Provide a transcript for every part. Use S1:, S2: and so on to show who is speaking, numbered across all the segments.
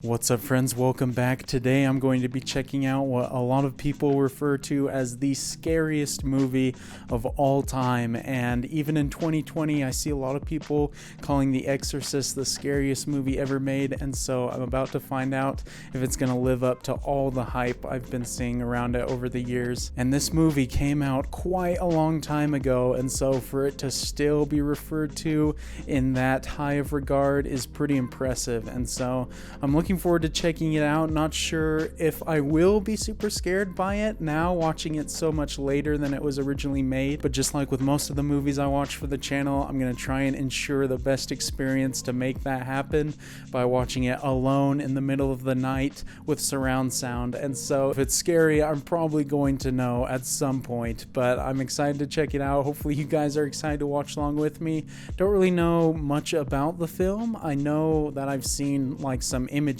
S1: What's up, friends? Welcome back. Today I'm going to be checking out what a lot of people refer to as the scariest movie of all time, and even in 2020 I see a lot of people calling The Exorcist the scariest movie ever made, and so I'm about to find out if it's going to live up to all the hype I've been seeing around it over the years. And this movie came out quite a long time ago, and so for it to still be referred to in that high of regard is pretty impressive, and so I'm looking forward to checking it out. Not sure if I will be super scared by it now, watching it so much later than it was originally made, but just like with most of the movies I watch for the channel, I'm going to try and ensure the best experience to make that happen by watching it alone in the middle of the night with surround sound. And so if it's scary, I'm probably going to know at some point, but I'm excited to check it out. Hopefully you guys are excited to watch along with me. Don't really know much about the film. I know that I've seen like some images,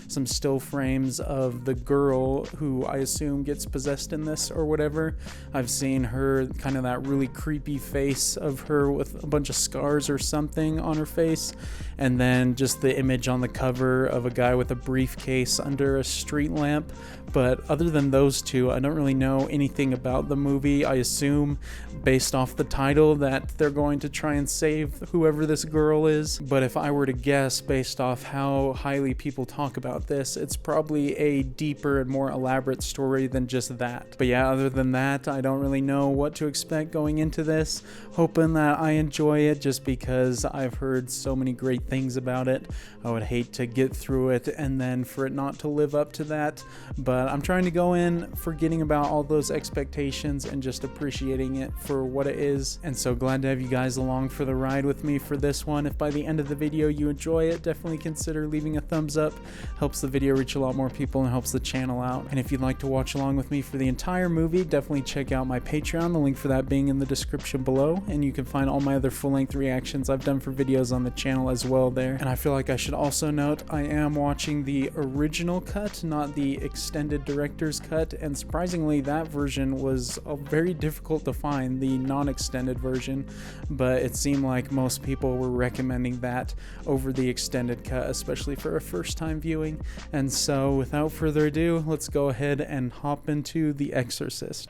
S1: some still frames of the girl who I assume gets possessed in this or whatever. I've seen her, kind of that really creepy face of her with a bunch of scars or something on her face, and then just the image on the cover of a guy with a briefcase under a street lamp. But other than those two, I don't really know anything about the movie. I assume based off the title that they're going to try and save whoever this girl is, but if I were to guess based off how highly people talk about this, it's probably a deeper and more elaborate story than just that. But yeah, other than that, I don't really know what to expect going into this. Hoping that I enjoy it just because I've heard so many great things about it. I would hate to get through it and then for it not to live up to that, but I'm trying to go in forgetting about all those expectations and just appreciating it for what it is. And so glad to have you guys along for the ride with me for this one. If by the end of the video you enjoy it, definitely consider leaving a thumbs up. Helps the video reach a lot more people and helps the channel out. And if you'd like to watch along with me for the entire movie, definitely check out my Patreon, the link for that being in the description below, and you can find all my other full-length reactions I've done for videos on the channel as well there. And I feel like I should also note I am watching the original cut, not the extended director's cut, and surprisingly that version was very difficult to find, the non-extended version, but it seemed like most people were recommending that over the extended cut, especially for a first time viewing. And so without further ado, let's go ahead and hop into The Exorcist.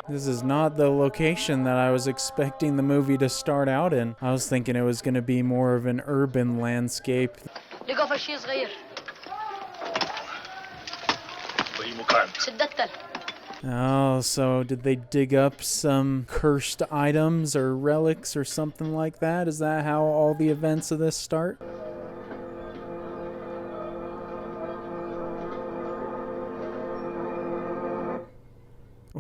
S1: This is not the location that I was expecting the movie to start out in. I was thinking it was going to be more of an urban landscape. Oh, so did they dig up some cursed items or relics or something like that? Is that how all the events of this start?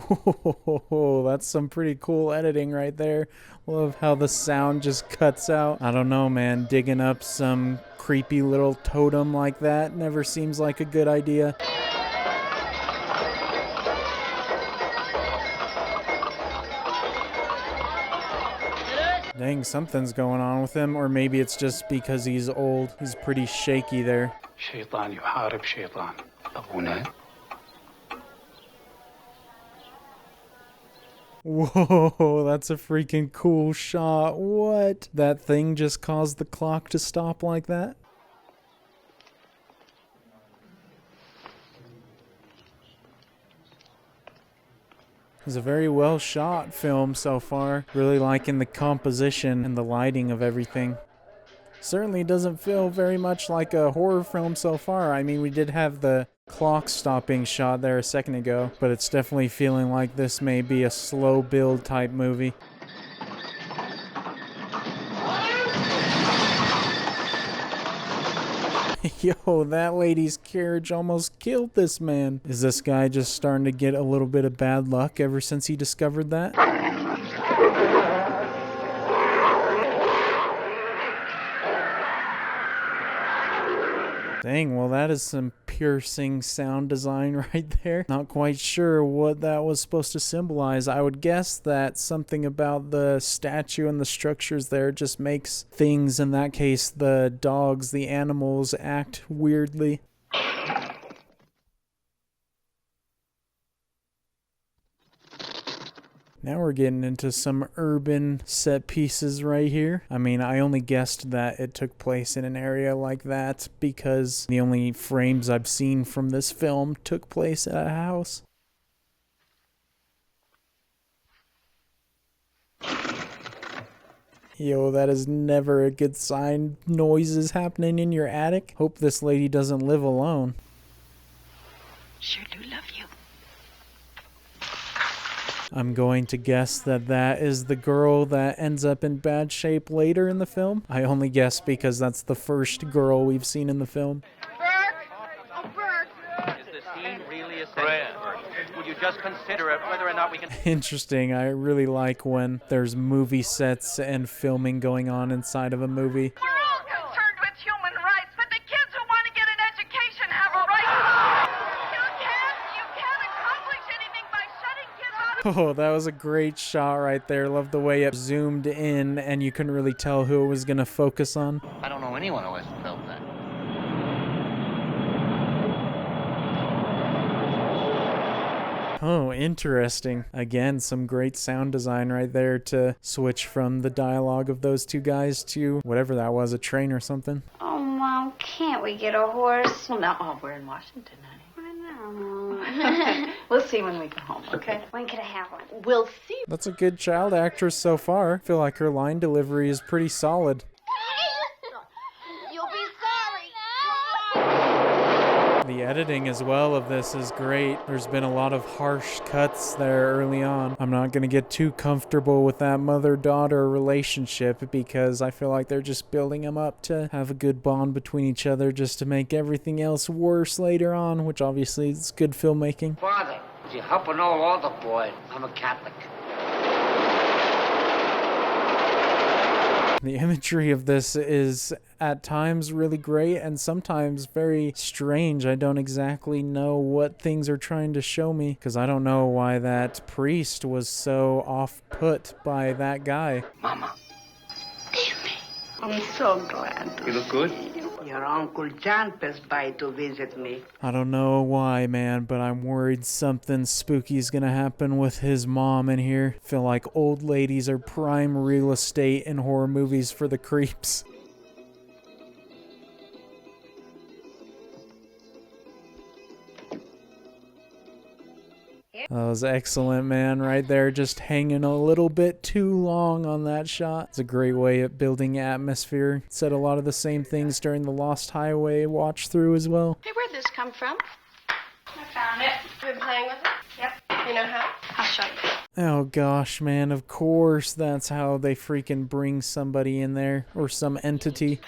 S1: Oh, that's some pretty cool editing right there. Love how the sound just cuts out. I don't know, man. Digging up some creepy little totem like that never seems like a good idea. Dang, something's going on with him, or maybe it's just because he's old. He's pretty shaky there. Whoa, that's a freaking cool shot. What? That thing just caused the clock to stop like that? It's a very well shot film so far. Really liking the composition and the lighting of everything. Certainly doesn't feel very much like a horror film so far. I mean, we did have the clock stopping shot there a second ago, but it's definitely feeling like this may be a slow build type movie. Yo, that lady's carriage almost killed this man. Is this guy just starting to get a little bit of bad luck ever since he discovered that? Dang, well that is some piercing sound design right there. Not quite sure what that was supposed to symbolize. I would guess that something about the statue and the structures there just makes things, in that case the dogs, the animals, act weirdly. Now we're getting into some urban set pieces right here. I mean, I only guessed that it took place in an area like that because the only frames I've seen from this film took place at a house. Yo, that is never a good sign. Noises happening in your attic. Hope this lady doesn't live alone.
S2: Sure do love you.
S1: I'm going to guess that that is the girl that ends up in bad shape later in the film. I only guess because that's the first girl we've seen in the film.
S3: Burke! Oh, Burke!
S4: Is the scene really essential? Would you just consider it whether or not we can...
S1: Interesting. I really like when there's movie sets and filming going on inside of a movie.
S3: We're all concerned with human rights, but the kids who want to get an education have a right. You can't accomplish anything by shutting kids out of...
S1: Oh, that was a great shot right there. Love the way it zoomed in and you couldn't really tell who it was going to focus on.
S4: I don't know anyone who hasn't felt that.
S1: Oh, interesting. Again, some great sound design right there to switch from the dialogue of those two guys to whatever that was, a train or something.
S5: Oh, Mom, can't we get a horse?
S2: Well, now, we're in Washington, honey.
S5: I know.
S2: We'll see when we get home, okay?
S5: When could I have one?
S2: We'll see.
S1: That's a good child actress so far. I feel like her line delivery is pretty solid.
S5: You'll be sorry.
S1: The editing as well of this is great. There's been a lot of harsh cuts there early on. I'm not going to get too comfortable with that mother-daughter relationship because I feel like they're just building them up to have a good bond between each other just to make everything else worse later on, which obviously is good filmmaking.
S6: Father, you help an old older boy. I'm a Catholic.
S1: The imagery of this is at times really great and sometimes very strange. I don't exactly know what things are trying to show me because I don't know why that priest was so off-put by that guy.
S6: Mama.
S2: I'm so glad to
S6: You look good.
S2: see you. Your Uncle John passed by to visit me.
S1: I don't know why, man, but I'm worried something spooky is gonna happen with his mom in here. Feel like old ladies are prime real estate in horror movies for the creeps. That was excellent, man, right there, just hanging a little bit too long on that shot. It's a great way at building atmosphere. Said a lot of the same things during the Lost Highway watch through as well.
S7: Hey, where'd this come from?
S5: I found it.
S7: You been playing with it?
S5: Yep.
S7: You know how?
S5: I'll show you.
S1: Oh gosh, man, of course that's how they freaking bring somebody in there, or some entity.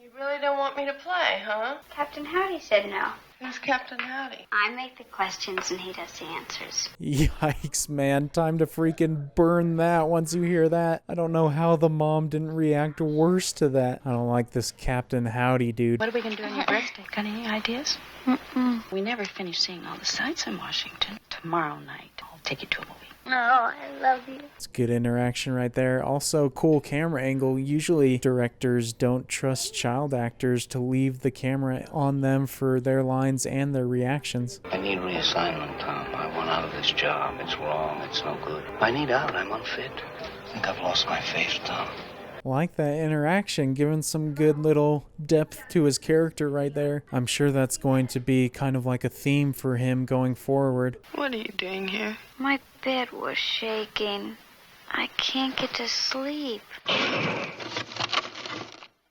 S7: You really don't want me to play, huh?
S5: Captain Howdy said no.
S7: Who's Captain Howdy?
S5: I make the questions and he does the answers.
S1: Yikes, man. Time to freaking burn that once you hear that. I don't know how the mom didn't react worse to that. I don't like this Captain Howdy dude.
S8: What are we going to do on your birthday? Got any ideas?
S5: Mm-mm.
S8: We never finish seeing all the sights in Washington. Tomorrow night, I'll take you to a movie.
S5: No, I love you.
S1: It's good interaction right there. Also, cool camera angle. Usually, directors don't trust child actors to leave the camera on them for their lines and their reactions.
S6: I need reassignment, Tom. I want out of this job. It's wrong. It's no good. I need out. I'm unfit. I think I've lost my faith, Tom.
S1: Like that interaction, giving some good little depth to his character right there. I'm sure that's going to be kind of like a theme for him going forward.
S7: What are you doing here?
S5: My bed was shaking. I can't get to sleep.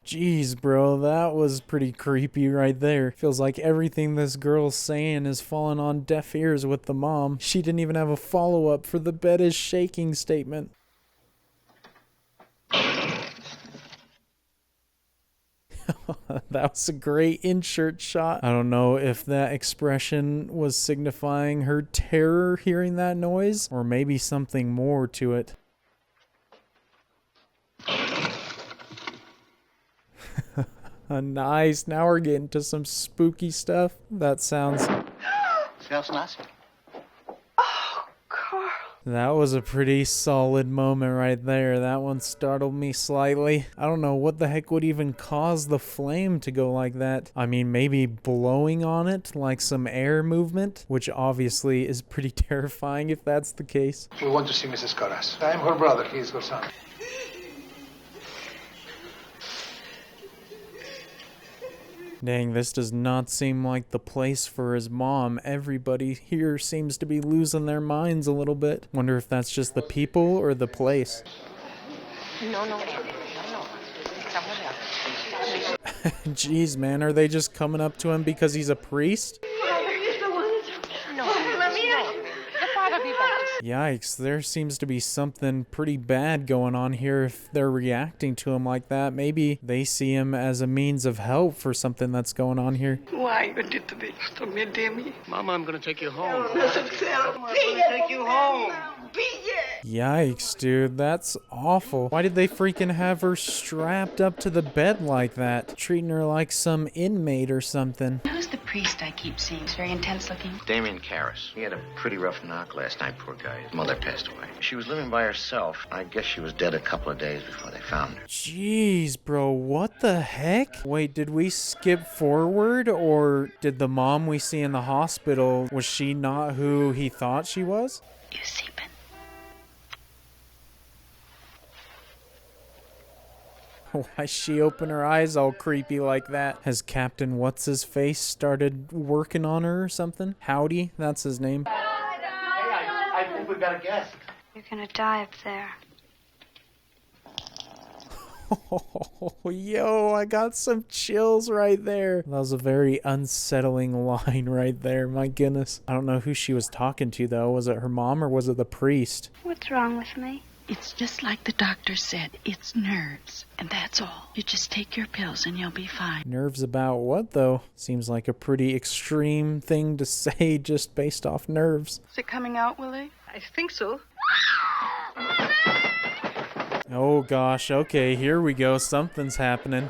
S1: Jeez, bro, that was pretty creepy right there. Feels like everything this girl's saying is falling on deaf ears with the mom. She didn't even have a follow-up for the bed is shaking statement. That was a great insert shot. I don't know if that expression was signifying her terror hearing that noise, or maybe something more to it. Nice. Now we're getting to some spooky stuff. That sounds...
S6: Smells nice.
S7: Oh, Carl.
S1: That was a pretty solid moment right there. That one startled me slightly. I don't know what the heck would even cause the flame to go like that. I mean, maybe blowing on it, like some air movement, which obviously is pretty terrifying if that's the case.
S9: We want to see Mrs. Corras. I am her brother. He is her son.
S1: Dang, this does not seem like the place for his mom. Everybody here seems to be losing their minds a little bit. Wonder if that's just the people or the place.
S7: No.
S1: Jeez, man, are they just coming up to him because he's a priest? Yikes, there seems to be something pretty bad going on here if they're reacting to him like that. Maybe they see him as a means of help for something that's going on here.
S2: Why you did this to me, Demi?
S6: Mama, I'm gonna take you home.
S2: I'm gonna take you home.
S1: Yikes, dude, that's awful. Why did they freaking have her strapped up to the bed like that? Treating her like some inmate or something.
S8: Who's the priest I keep seeing? He's very intense looking.
S6: Damien Karras. He had a pretty rough knock last night, poor guy. His mother passed away. She was living by herself. I guess she was dead a couple of days before they found her.
S1: Jeez, bro, what the heck? Wait, did we skip forward, or did the mom we see in the hospital, was she not who he thought she was?
S8: You sleeping?
S1: Why's she open her eyes all creepy like that? Has Captain What's-His-Face started working on her or something? Howdy, that's his name.
S6: Hey, I think we've got a guest.
S5: You're gonna die up there.
S1: Oh, yo, I got some chills right there. That was a very unsettling line right there. My goodness. I don't know who she was talking to, though. Was it her mom or was it the priest?
S5: What's wrong with me?
S8: It's just like the doctor said. It's nerves. And that's all. You just take your pills and you'll be fine.
S1: Nerves about what, though? Seems like a pretty extreme thing to say just based off nerves.
S7: Is it coming out, Willie?
S2: I think so.
S1: Oh, gosh. Okay, here we go. Something's happening.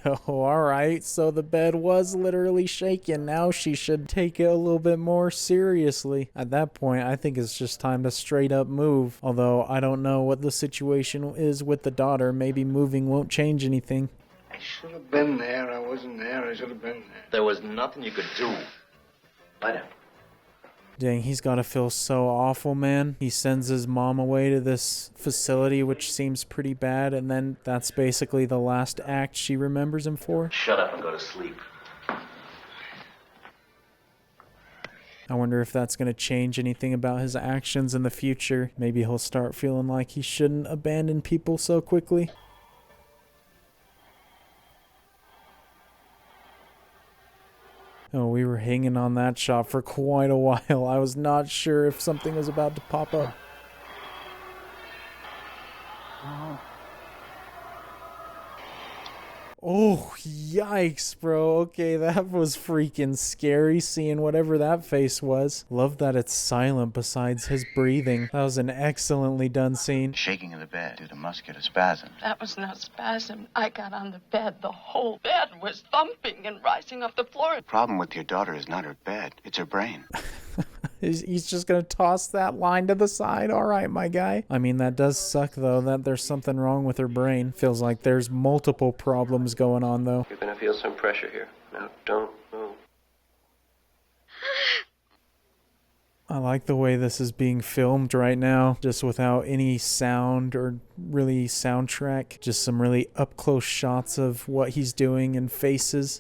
S1: Yo, alright, so the bed was literally shaking. Now she should take it a little bit more seriously. At that point, I think it's just time to straight up move. Although, I don't know what the situation is with the daughter. Maybe moving won't change anything.
S9: I should have been there. I wasn't there. I should have been there.
S6: There was nothing you could do. Lie down.
S1: Dang, he's gotta feel so awful, man. He sends his mom away to this facility, which seems pretty bad, and then that's basically the last act she remembers him for.
S6: Shut up and go to sleep.
S1: I wonder if that's gonna change anything about his actions in the future. Maybe he'll start feeling like he shouldn't abandon people so quickly. Oh, we were hanging on that shot for quite a while. I was not sure if something was about to pop up. Oh, yikes, bro. Okay, that was freaking scary, seeing whatever that face was. Love that it's silent besides his breathing. That was an excellently done scene.
S6: Shaking in the bed due to muscular spasm.
S7: That was no spasm. I got on the bed. The whole bed was thumping and rising off the floor.
S6: The problem with your daughter is not her bed. It's her brain.
S1: He's just gonna toss that line to the side. All right, my guy. I mean, that does suck, though, that there's something wrong with her brain. Feels like there's multiple problems going on, though.
S4: You're gonna feel some pressure here. Now, don't move.
S1: I like the way this is being filmed right now, just without any sound or really soundtrack. Just some really up-close shots of what he's doing and faces.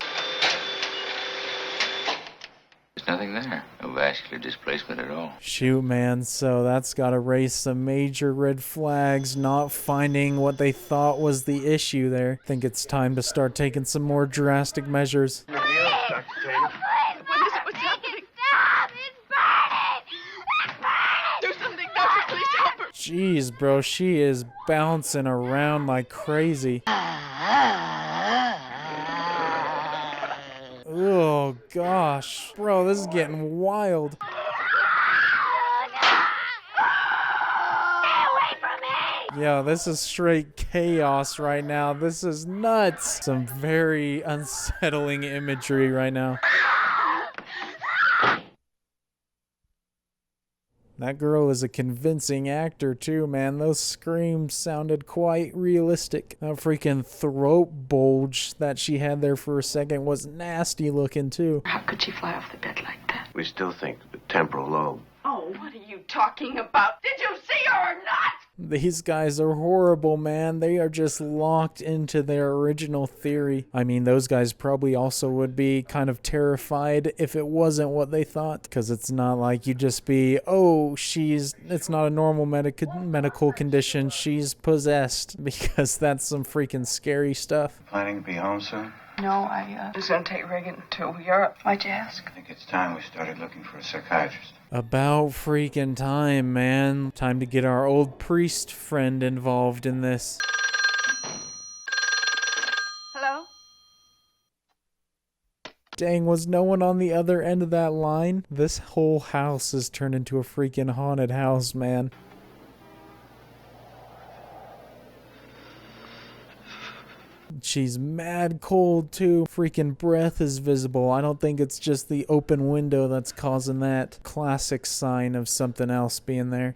S6: There's nothing there. No vascular displacement at all.
S1: Shoot, man, so that's gotta raise some major red flags, not finding what they thought was the issue there. Think it's time to start taking some more drastic measures.
S7: What is it? What's happening?
S5: Stop! It's burning! It's burning!
S7: Do something, Doctor. Please help her.
S1: Jeez, bro, she is bouncing around like crazy. Oh, gosh. Bro, this is getting wild.
S5: Stay away from me!
S1: Yeah, this is straight chaos right now. This is nuts. Some very unsettling imagery right now. That girl is a convincing actor too, man. Those screams sounded quite realistic. That freaking throat bulge that she had there for a second was nasty looking too.
S7: How could she fly off the bed like that?
S10: We still think the temporal lobe.
S7: Oh, what are you talking about? Did you see her or not?
S1: These guys are horrible, man. They are just locked into their original theory. I mean, those guys probably also would be kind of terrified if it wasn't what they thought. Because it's not like you just be, oh, it's not a normal medical condition. She's possessed. Because that's some freaking scary stuff.
S9: Planning to be home soon?
S7: No, I was going to take Reagan to Europe. Why'd you ask?
S9: I think it's time we started looking for a psychiatrist.
S1: About freaking time, man. Time to get our old priest friend involved in this.
S7: Hello?
S1: Dang, was no one on the other end of that line? This whole house has turned into a freaking haunted house, man. She's mad cold too. Freaking breath is visible. I don't think it's just the open window that's causing that. Classic sign of something else being there.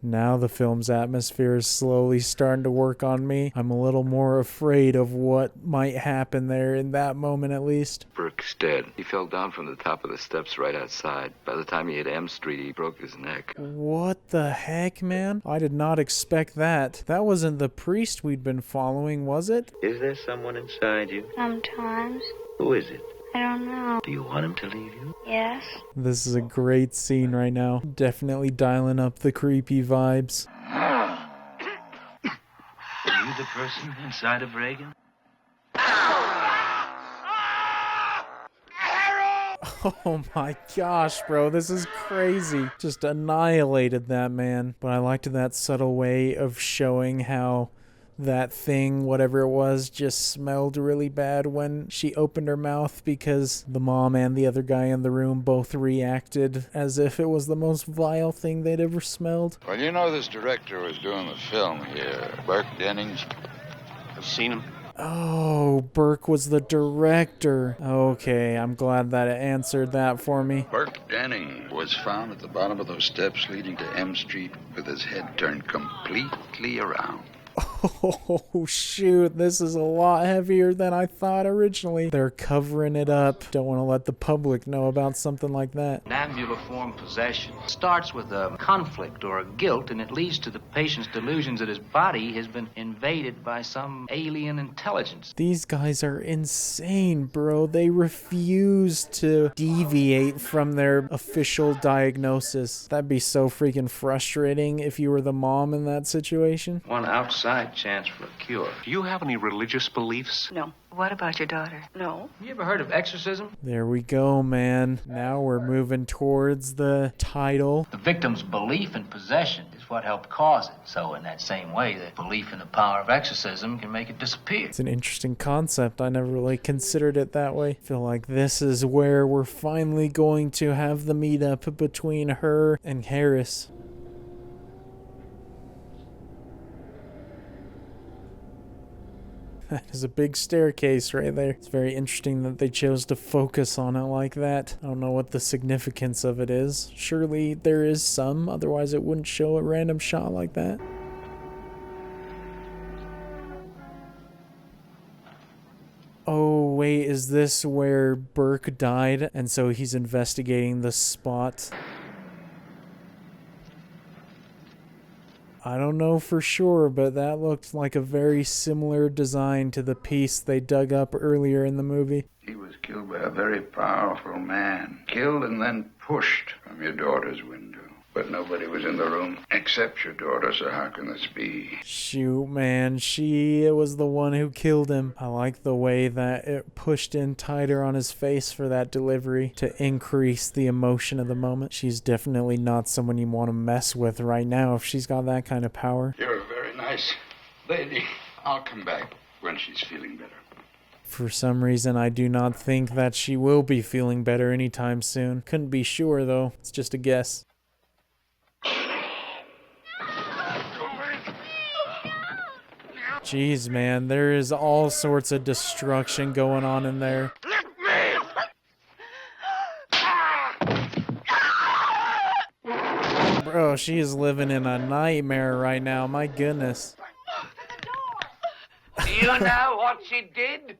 S1: Now the film's atmosphere is slowly starting to work on me. I'm a little more afraid of what might happen there in that moment at least.
S11: Burke's dead. He fell down from the top of the steps right outside. By the time he hit M Street, he broke his neck.
S1: What the heck, man? I did not expect that. That wasn't the priest we'd been following, was it?
S10: Is there someone inside you?
S5: Sometimes.
S10: Who is it?
S5: I don't know.
S10: Do you want him to leave you?
S5: Yes.
S1: This is a great scene right now. Definitely dialing up the creepy vibes.
S10: Are you the person inside of Reagan?
S1: Oh my gosh, bro, this is crazy. Just annihilated that man. But I liked that subtle way of showing how that thing, whatever it was, just smelled really bad when she opened her mouth, because the mom and the other guy in the room both reacted as if it was the most vile thing they'd ever smelled.
S12: Well, you know this director was doing the film here, Burke Dennings.
S10: I've seen him.
S1: Oh, Burke was the director. Okay, I'm glad that it answered that for me.
S12: Burke Dennings was found at the bottom of those steps leading to M Street with his head turned completely around.
S1: Oh, shoot. This is a lot heavier than I thought originally. They're covering it up. Don't want to let the public know about something like that.
S4: Ambuliform possession starts with a conflict or a guilt, and it leads to the patient's delusions that his body has been invaded by some alien intelligence.
S1: These guys are insane, bro. They refuse to deviate from their official diagnosis. That'd be so freaking frustrating if you were the mom in that situation.
S4: One outside chance for a cure.
S10: Do you have any religious beliefs?
S7: No. What about your daughter? No.
S4: You ever heard of exorcism?
S1: There we go, man. Now we're moving towards the title.
S4: The victim's belief in possession is what helped cause it. So in that same way, the belief in the power of exorcism can make it disappear.
S1: It's an interesting concept. I never really considered it that way. I feel like this is where we're finally going to have the meetup between her and Harris. That is a big staircase right there. It's very interesting that they chose to focus on it like that. I don't know what the significance of it is. Surely there is some, otherwise it wouldn't show a random shot like that. Oh, wait, is this where Burke died? And so he's investigating the spot? I don't know for sure, but that looked like a very similar design to the piece they dug up earlier in the movie.
S12: He was killed by a very powerful man. Killed and then pushed from your daughter's window. But nobody was in the room except your daughter, so how can this be?
S1: Shoot, man, she was the one who killed him. I like the way that it pushed in tighter on his face for that delivery to increase the emotion of the moment. She's definitely not someone you want to mess with right now if she's got that kind of power.
S12: You're a very nice lady. I'll come back when she's feeling better.
S1: For some reason, I do not think that she will be feeling better anytime soon. Couldn't be sure, though. It's just a guess. Jeez, man, there is all sorts of destruction going on in there. Bro, she is living in a nightmare right now, my goodness.
S6: You know what she did?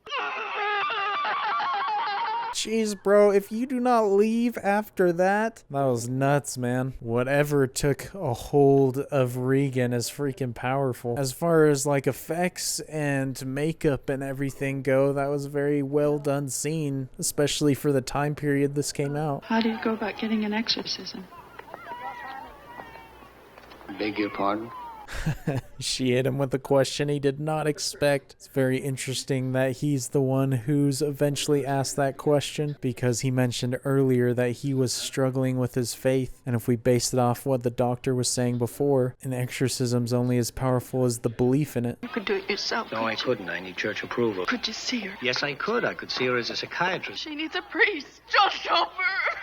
S1: Jeez, bro, if you do not leave after that, that was nuts, man. Whatever took a hold of Regan is freaking powerful. As far as like effects and makeup and everything go, that was a very well done scene, especially for the time period this came out.
S8: How do you go about getting an exorcism?
S6: Beg your pardon?
S1: She hit him with a question he did not expect. It's very interesting that he's the one who's eventually asked that question, because he mentioned earlier that he was struggling with his faith. And if we based it off what the doctor was saying before, an exorcism's only as powerful as the belief in it.
S8: You could do it yourself.
S6: No, I couldn't. I need church approval.
S8: Could you see her?
S6: Yes, I could. I could see her as a psychiatrist.
S7: She needs a priest. Just help her.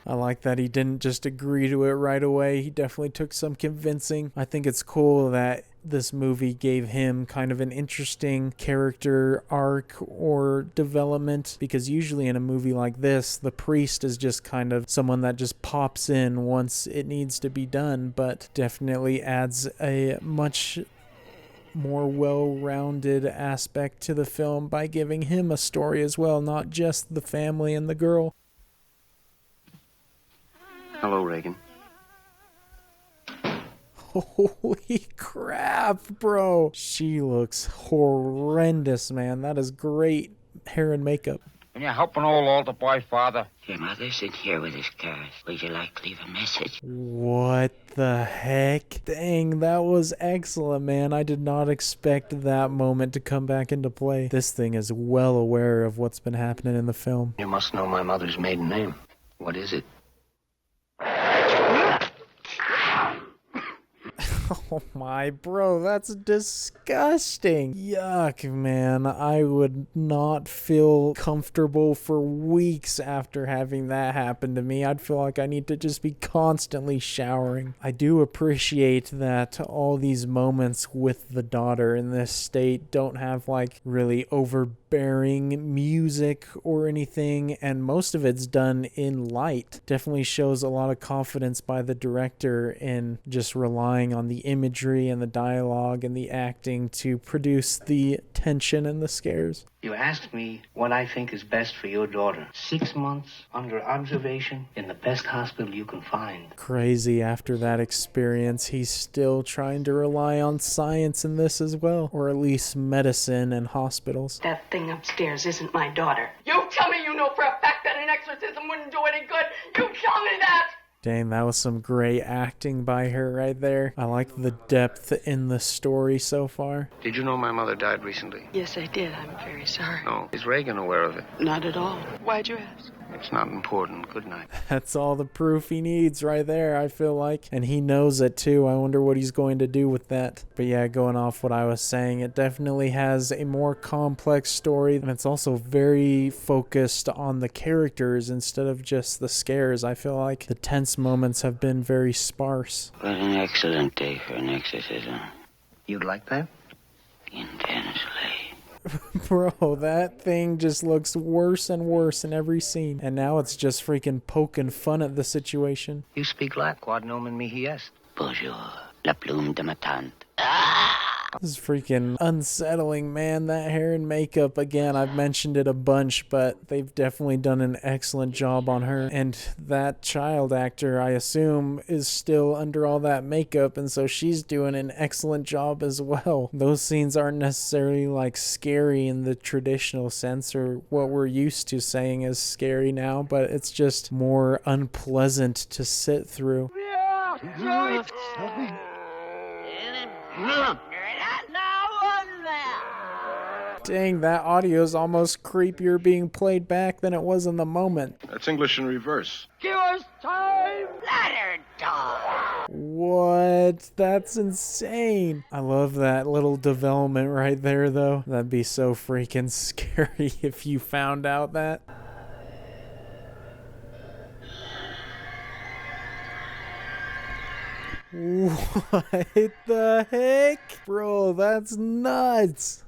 S1: I like that he didn't just agree to it right away. He definitely took some convincing. I think it's cool that this movie gave him kind of an interesting character arc or development, because usually in a movie like this, the priest is just kind of someone that just pops in once it needs to be done, but definitely adds a much more well-rounded aspect to the film by giving him a story as well, not just the family and the girl.
S6: Hello, Reagan.
S1: Holy crap, bro. She looks horrendous, man. That is great hair and makeup.
S13: Can you help an old altar boy, Father?
S14: Your mother's in here with his cars. Would you like to leave a message?
S1: What the heck? Dang, that was excellent, man. I did not expect that moment to come back into play. This thing is well aware of what's been happening in the film.
S6: You must know my mother's maiden name. What is it?
S1: Oh my, bro, that's disgusting. Yuck, man. I would not feel comfortable for weeks after having that happen to me. I'd feel like I need to just be constantly showering. I do appreciate that all these moments with the daughter in this state don't have like really overbearing music or anything, and most of it's done in light. Definitely shows a lot of confidence by the director in just relying on the imagery and the dialogue and the acting to produce the tension and the scares.
S6: You asked me what I think is best for your daughter. 6 months under observation in the best hospital you can find.
S1: Crazy, after that experience, he's still trying to rely on science in this as well, or at least medicine and hospitals.
S7: That thing upstairs isn't my daughter. You tell me you know for a fact that an exorcism wouldn't do any good. You tell me that!
S1: Dang, that was some great acting by her right there. I like the depth in the story so far.
S6: Did you know my mother died recently?
S8: Yes, I did. I'm very sorry.
S6: No. Is Reagan aware of it?
S8: Not at all. Why'd you ask?
S6: It's not important. Good night.
S1: That's all the proof he needs right there, I feel like. And he knows it too. I wonder what he's going to do with that. But yeah, going off what I was saying, it definitely has a more complex story. And it's also very focused on the characters instead of just the scares. I feel like the tense moments have been very sparse.
S14: What an excellent day for an exorcism.
S6: You'd like that?
S14: Intensely.
S1: Bro, that thing just looks worse and worse in every scene. And now it's just freaking poking fun at the situation.
S6: You speak Latin. Quod nomen mihi est.
S14: Bonjour. La plume de ma tante.
S1: This is freaking unsettling, man. That hair and makeup, again, I've mentioned it a bunch, but they've definitely done an excellent job on her. And that child actor, I assume, is still under all that makeup, and so she's doing an excellent job as well. Those scenes aren't necessarily like scary in the traditional sense, or what we're used to saying is scary now, but it's just more unpleasant to sit through. Dang, that audio is almost creepier being played back than it was in the moment.
S15: That's English in reverse.
S3: Give us time. Let her die.
S1: What? That's insane. I love that little development right there, though. That'd be so freaking scary if you found out that. What the heck? Bro, that's nuts.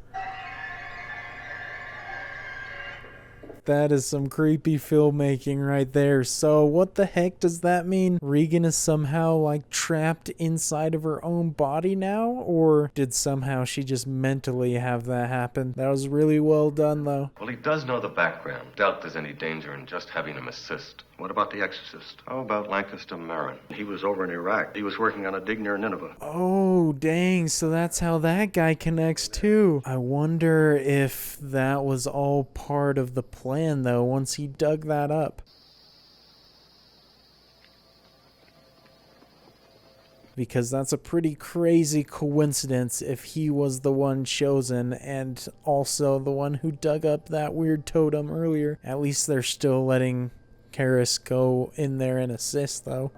S1: That is some creepy filmmaking right there. So what the heck does that mean? Regan is somehow like trapped inside of her own body now? Or did somehow she just mentally have that happen? That was really well done though.
S16: Well, he does know the background. Doubt there's any danger in just having him assist.
S17: What about the Exorcist?
S16: How about Lancaster Merrin?
S17: He was over in Iraq. He was working on a dig near Nineveh.
S1: Oh, dang. So that's how that guy connects too. I wonder if that was all part of the plan though, once he dug that up. Because that's a pretty crazy coincidence if he was the one chosen and also the one who dug up that weird totem earlier. At least they're still letting Karis go in there and assist though.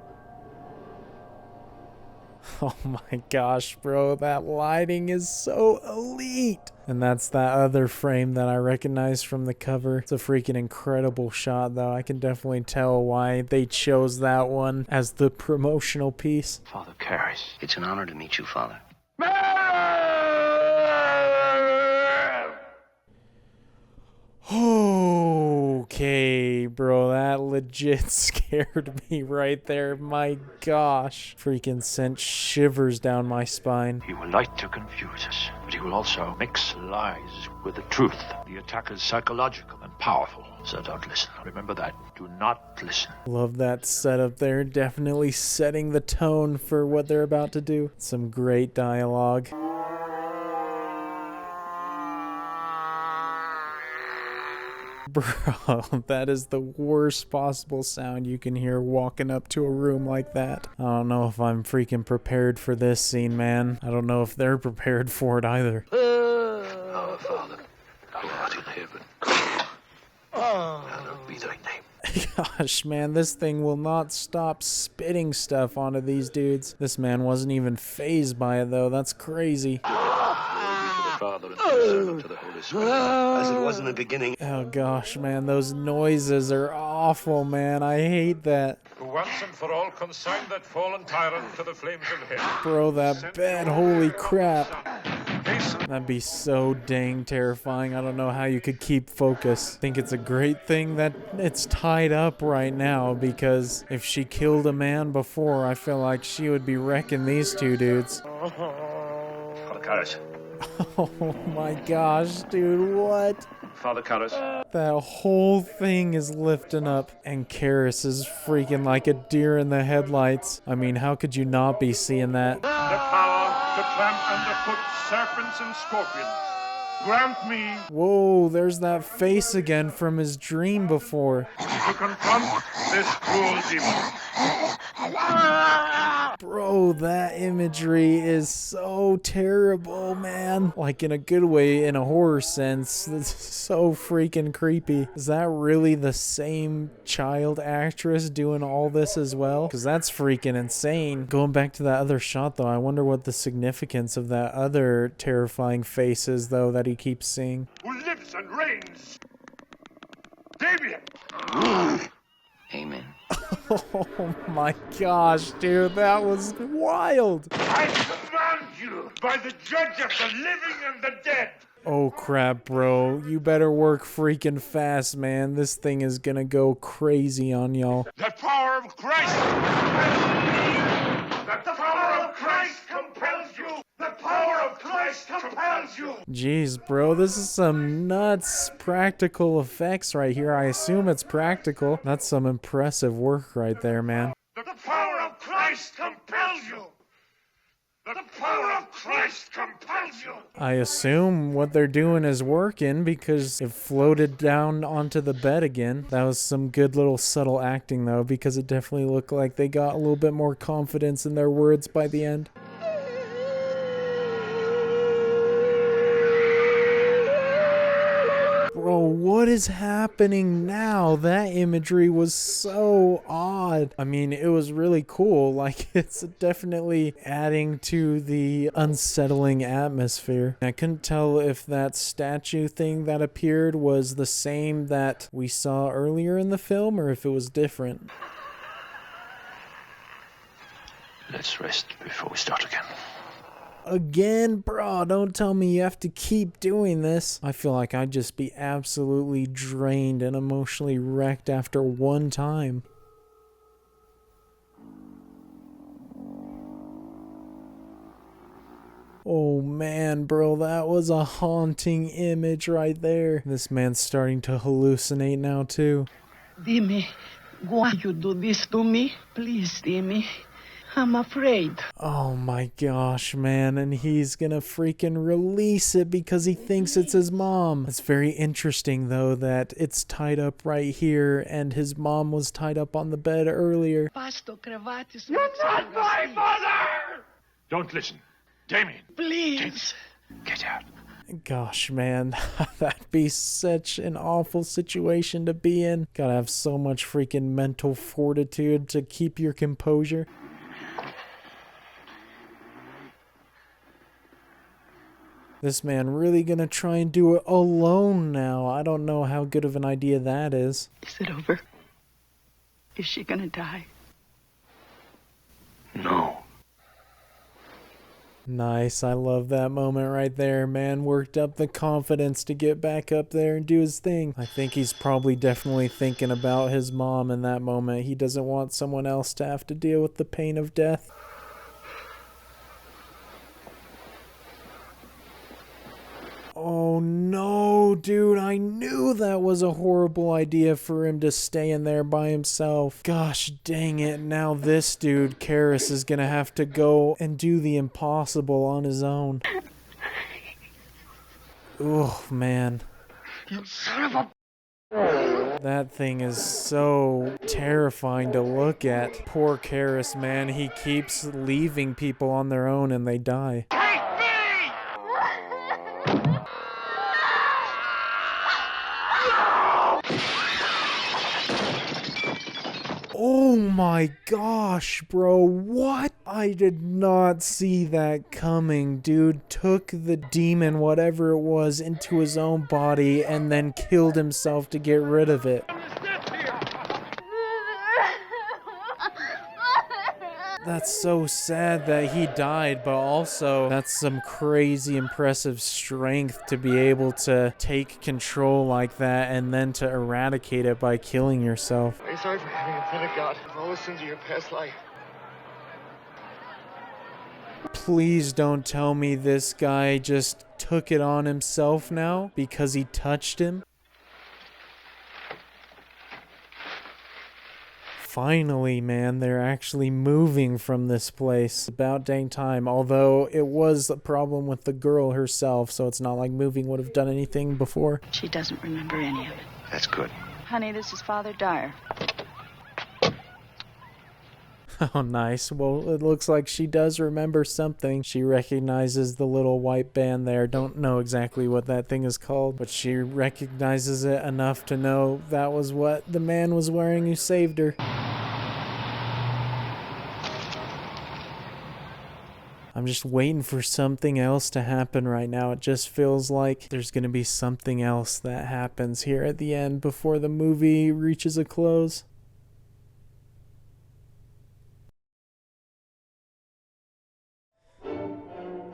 S1: Oh my gosh, bro, that lighting is so elite. And that's that other frame that I recognize from the cover. It's a freaking incredible shot though. I can definitely tell why they chose that one as the promotional piece.
S6: Father Karis, it's an honor to meet you, Father.
S1: Okay, bro, that legit scared me right there. My gosh. Freaking sent shivers down my spine.
S18: He will like to confuse us, but he will also mix lies with the truth. The attack is psychological and powerful, so don't listen. Remember that. Do not listen.
S1: Love that setup there. Definitely setting the tone for what they're about to do. Some great dialogue. Bro, that is the worst possible sound you can hear walking up to a room like that. I don't know if I'm freaking prepared for this scene, man. I don't know if they're prepared for it either.
S18: Our Father, who art in heaven, hallowed be thy name.
S1: Gosh, man, this thing will not stop spitting stuff onto these dudes. This man wasn't even fazed by it, though. That's crazy.
S18: Father and to the Son and to the Holy Spirit,
S6: as it was in the beginning.
S1: Oh gosh, man, those noises are awful, man. I hate that.
S19: Who once and for all consigned that fallen tyrant to the flames of hell.
S1: Bro, that bed, holy crap. That'd be so dang terrifying. I don't know how you could keep focus. I think it's a great thing that it's tied up right now, because if she killed a man before, I feel like she would be wrecking these two dudes.
S18: Father Karis.
S1: Oh my gosh, dude, what?
S18: Father Karis.
S1: That whole thing is lifting up, and Karis is freaking like a deer in the headlights. I mean, how could you not be seeing that?
S19: The power to tramp underfoot serpents and scorpions. Grant me.
S1: Whoa, there's that face again from his dream before.
S19: To confront this cruel demon.
S1: Bro, that imagery is so terrible, man. Like in a good way, in a horror sense. It's so freaking creepy. Is that really the same child actress doing all this as well? Because that's freaking insane. Going back to that other shot though, I wonder what the significance of that other terrifying face is though that he keeps seeing.
S19: Who lives and reigns. Damien.
S6: Amen.
S1: Oh my gosh, dude, that was wild.
S19: I command you by the judge of the living and the dead.
S1: Oh crap, bro. You better work freaking fast, man. This thing is gonna go crazy on y'all.
S19: The power of Christ. The power of Christ compels you. The power of Christ compels you.
S1: Jeez, bro, this is some nuts practical effects right here. I assume it's practical. That's some impressive work right there, man.
S19: The power of Christ compels you. The power of Christ compels you.
S1: I assume what they're doing is working because it floated down onto the bed again. That was some good little subtle acting though, because it definitely looked like they got a little bit more confidence in their words by the end. what is happening now? That imagery was so odd. I mean, it was really cool. Like, it's definitely adding to the unsettling atmosphere. I couldn't tell if that statue thing that appeared was the same that we saw earlier in the film or if it was different.
S18: Let's rest before we start again.
S1: Again, bro, don't tell me you have to keep doing this. I feel like I'd just be absolutely drained and emotionally wrecked after one time. Oh man, bro, that was a haunting image right there. This man's starting to hallucinate now too.
S8: Dime, why you do this to me? Please, Dime. I'm afraid.
S1: Oh my gosh, man, and he's gonna freaking release it because he thinks it's his mom. It's very interesting, though, that it's tied up right here, and his mom was tied up on the bed earlier.
S19: You're not my mother!
S18: Don't listen. Damien!
S8: Please!
S18: Get out.
S1: Gosh, man, that'd be such an awful situation to be in. Gotta have so much freaking mental fortitude to keep your composure. This man really gonna try and do it alone now. I don't know how good of an idea that is.
S8: Is it over? Is she gonna die?
S18: No.
S1: Nice, I love that moment right there. Man worked up the confidence to get back up there and do his thing. I think he's probably definitely thinking about his mom in that moment. He doesn't want someone else to have to deal with the pain of death. Oh no, dude, I knew that was a horrible idea for him to stay in there by himself. Gosh dang it, now this dude, Karis, is gonna have to go and do the impossible on his own. Oh, man.
S19: You son of a...
S1: That thing is so terrifying to look at. Poor Karis, man, he keeps leaving people on their own and they die. Oh my gosh, bro, what? I did not see that coming. Dude took the demon, whatever it was, into his own body and then killed himself to get rid of it. That's so sad that he died, but also that's some crazy impressive strength to be able to take control like that and then to eradicate it by killing yourself.
S19: I'm sorry for having offended God for all the sins of your past life.
S1: Please don't tell me this guy just took it on himself now because he touched him. Finally, man, they're actually moving from this place. About dang time, although it was a problem with the girl herself, so it's not like moving would have done anything before.
S8: She doesn't remember any of it.
S18: That's good.
S8: Honey, this is Father Dyer.
S1: Oh, nice. Well, it looks like she does remember something. She recognizes the little white band there. Don't know exactly what that thing is called, but she recognizes it enough to know that was what the man was wearing who saved her. I'm just waiting for something else to happen right now. It just feels like there's going to be something else that happens here at the end before the movie reaches a close.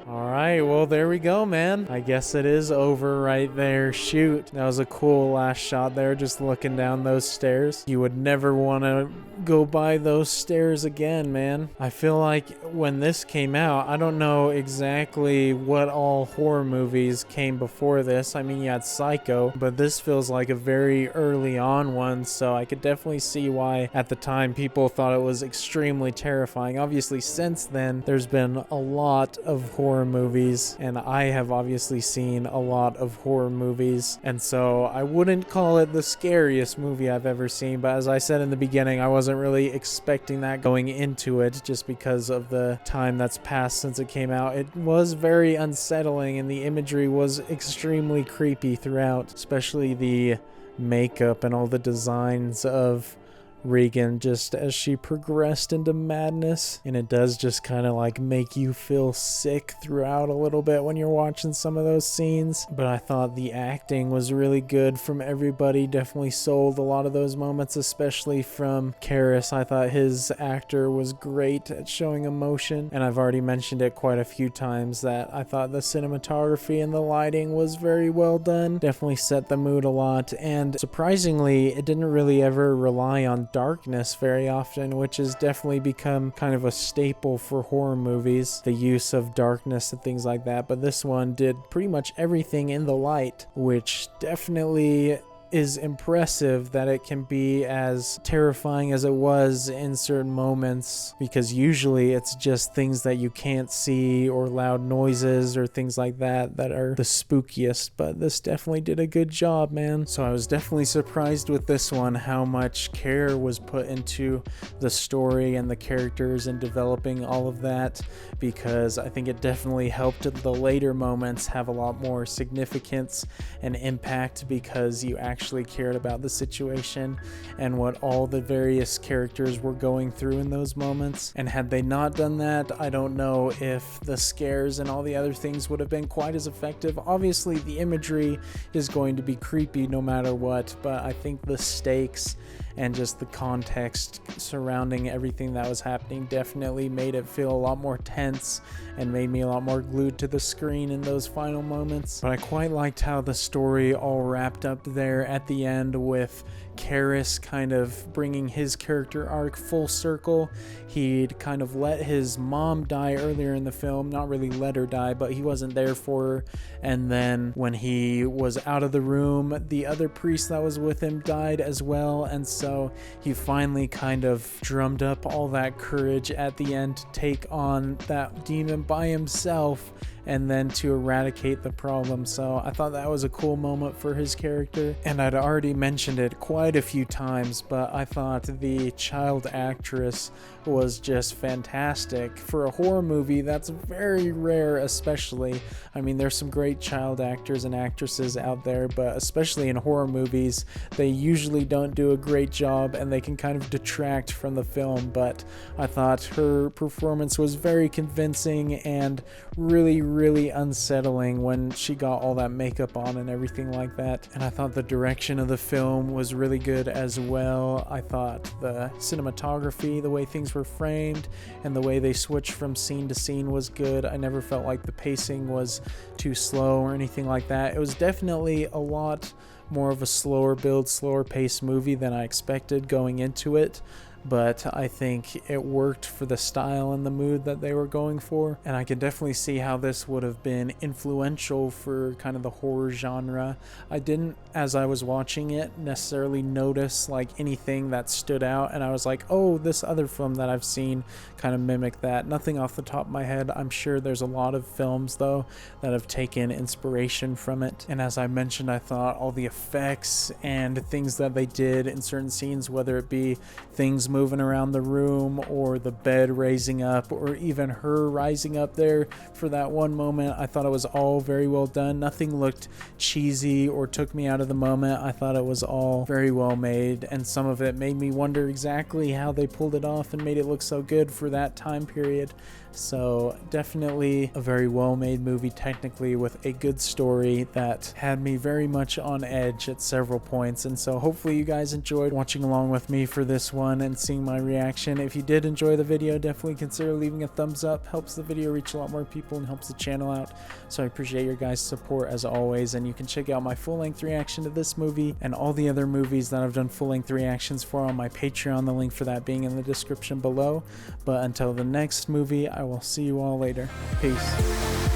S1: Alright, well there we go, man. I guess it is over right there. Shoot. That was a cool last shot there, just looking down those stairs. You would never want to go by those stairs again, man. I feel like when this came out, I don't know exactly what all horror movies came before this. I mean, you had Psycho, but this feels like a very early on one, so I could definitely see why at the time people thought it was extremely terrifying. Obviously, since then, there's been a lot of horror movies movies, and I have obviously seen a lot of horror movies, and so I wouldn't call it the scariest movie I've ever seen, but as I said in the beginning, I wasn't really expecting that going into it just because of the time that's passed since it came out. It was very unsettling, and the imagery was extremely creepy throughout, especially the makeup and all the designs of Regan just as she progressed into madness, and it does just kind of like make you feel sick throughout a little bit when you're watching some of those scenes. But I thought the acting was really good from everybody, definitely sold a lot of those moments, especially from Karras. I thought his actor was great at showing emotion, and I've already mentioned it quite a few times that I thought the cinematography and the lighting was very well done, definitely set the mood a lot, and surprisingly it didn't really ever rely on darkness very often, which has definitely become kind of a staple for horror movies, the use of darkness and things like that, but this one did pretty much everything in the light, which definitely is impressive that it can be as terrifying as it was in certain moments, because usually it's just things that you can't see or loud noises or things like that that are the spookiest, but this definitely did a good job, man. So I was definitely surprised with this one how much care was put into the story and the characters and developing all of that, because I think it definitely helped the later moments have a lot more significance and impact, because you actually cared about the situation and what all the various characters were going through in those moments. And had they not done that, I don't know if the scares and all the other things would have been quite as effective. Obviously the imagery is going to be creepy no matter what, but I think the stakes and just the context surrounding everything that was happening definitely made it feel a lot more tense and made me a lot more glued to the screen in those final moments. But I quite liked how the story all wrapped up there at the end, with Karras kind of bringing his character arc full circle. He'd kind of let his mom die earlier in the film, not really let her die, but he wasn't there for her, and then when he was out of the room, the other priest that was with him died as well, and so he finally kind of drummed up all that courage at the end to take on that demon by himself and then to eradicate the problem. So I thought that was a cool moment for his character, and I'd already mentioned it quite a few times, but I thought the child actress was just fantastic. For a horror movie, that's very rare, especially. I mean, there's some great child actors and actresses out there, but especially in horror movies, they usually don't do a great job and they can kind of detract from the film, but I thought her performance was very convincing and really unsettling when she got all that makeup on and everything like that. And I thought the direction of the film was really good as well. I thought the cinematography, the way things were framed and the way they switched from scene to scene was good. I never felt like the pacing was too slow or anything like that. It was definitely a lot more of a slower build, slower paced movie than I expected going into it, but I think it worked for the style and the mood that they were going for, and I can definitely see how this would have been influential for kind of the horror genre. I didn't, as I was watching it, necessarily notice like anything that stood out and I was like, oh, this other film that I've seen kind of mimic that. Nothing off the top of my head. I'm sure there's a lot of films though that have taken inspiration from it, and as I mentioned, I thought all the effects and things that they did in certain scenes, whether it be things moving around the room or the bed raising up or even her rising up there for that one moment, I thought it was all very well done. Nothing looked cheesy or took me out of the moment. I thought it was all very well made, and some of it made me wonder exactly how they pulled it off and made it look so good for that time period. So definitely a very well made movie technically, with a good story that had me very much on edge at several points. And so hopefully you guys enjoyed watching along with me for this one and seeing my reaction. If you did enjoy the video, definitely consider leaving a thumbs up. Helps the video reach a lot more people and helps the channel out. So I appreciate your guys' support as always, and you can check out my full-length reaction to this movie and all the other movies that I've done full-length reactions for on my Patreon, the link for that being in the description below. But until the next movie, I will see you all later. Peace.